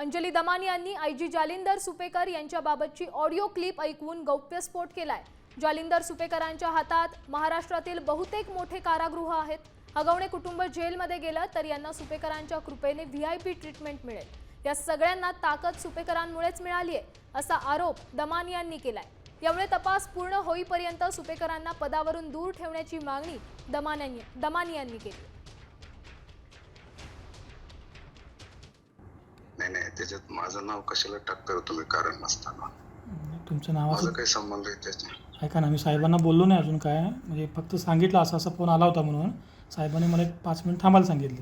अंजली दमानी यांनी आयजी जालिंदर सुपेकर यांच्याबाबतची audio clip ऐकून गौप्यस्फोट केलाय। जालिंदर सुपेकरांच्या हातात महाराष्ट्रातील बहुतेक मोठे कारागृह आहेत। हगवणे कुटुंब जेलमध्ये गेलं तर यांना सुपेकरांच्या कृपेने व्हीआयपी ट्रीटमेंट मिळेल। या सगळ्यांना ताकद सुपेकरांमुळेच मिळाली आहे असा आरोप दमानी यांनी केलाय। यामुळे तपास पूर्ण होईपर्यंत सुपेकरांना पदावरून दूर ठेवण्याची मागणी दमानी यांनी केली। नाही त्याच्यात माझं नाव कशाला टाकता तुम्ही कारण नसताना? तुमचं नावाचं माझा काही संबंध आहे त्याच्यात? ऐका ना, मी साहेबांना बोललो नाही अजून काय, म्हणजे फक्त सांगितलं असा फोन आला होता म्हणून साहेबांनी मला 5 मिनिट थांबायला सांगितले।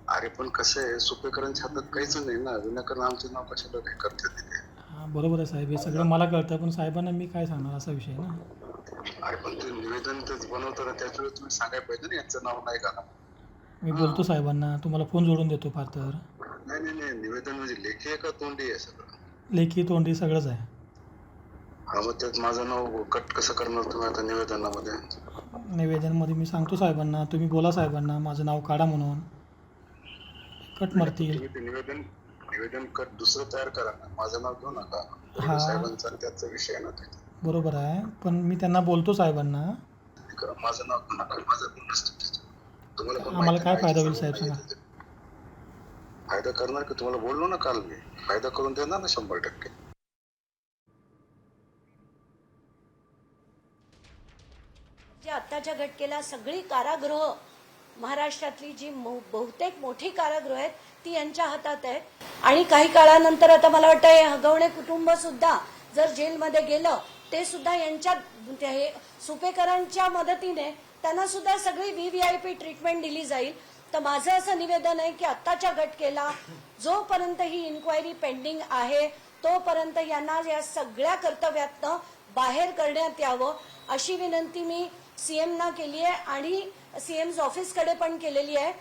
अरे पण कसं आहे, सुपेकरांच्या हातात काहीच नाही ना, विनाकारण आमचं नाव कशाला काय करते तिथे? हां बरोबर आहे साहेब, हे सगळं मला कळतं, पण साहेबांना मी काय सांगणार असा विषय आहे ना। अरे पण ते निवेदन तेच बनवताना त्याच वेळेस तुम्ही सांगायला पाहिजे ना यांचं नाव नाही का? मी बोलतो साहेबांना, तुम्हाला फोन जोडून देतो फार तर। नाही निवेदन म्हणजे लेखी आहे का तोंडी आहे? सगळं लेखी तोंडी सगळंच आहे। हा मग त्यात माझं नाव कट कसं करणार तुम्ही आता निवेदनामध्ये? निवेदनमध्ये मी सांगतो साहेबांना, तुम्ही बोला साहेबांना माझं नाव काढा म्हणून, कट मारतील। तुम्ही ते निवेदन कट दुसरं तयार करा ना, माझं नाव घेऊ नका। हा साहेबांचा त्याचा विषय आहे ना ते। बरोबर आहे, पण मी त्यांना बोलतो साहेबांना। माझं नाव घेऊ नका, माझं पण नसतं त्याच्यात। तुम्हाला पण आम्हाला काय फायदा होईल साहेब सांगा? फायदा करणार की? तुम्हाला बोललो ना काल मी, फायदा करून देणार ना 100%। जे आत्ताच्या घटकेला सगळी कारागृह महाराष्ट्रातली जी बहुतेक मोठी कारागृह आहेत ती यांच्या हातात आहे। आणि काही काळानंतर आता मला वाटतं हे हगवणे कुटुंब सुद्धा जर जेलमध्ये गेलं, ते सुद्धा यांच्या सुपेकरांच्या मदतीने त्यांना सुद्धा सगळी व्हीआयपी ट्रीटमेंट दिली जाईल। तर माझं असं निवेदन आहे की आत्ताच्या घटकेला जोपर्यंत ही इन्क्वायरी पेंडिंग आहे तोपर्यंत यांना या सगळ्या कर्तव्यातनं बाहेर करण्यात यावं अशी विनंती मी सीएमना केली आहे आणि सीएम's ऑफिसकडे पण केलेली आहे।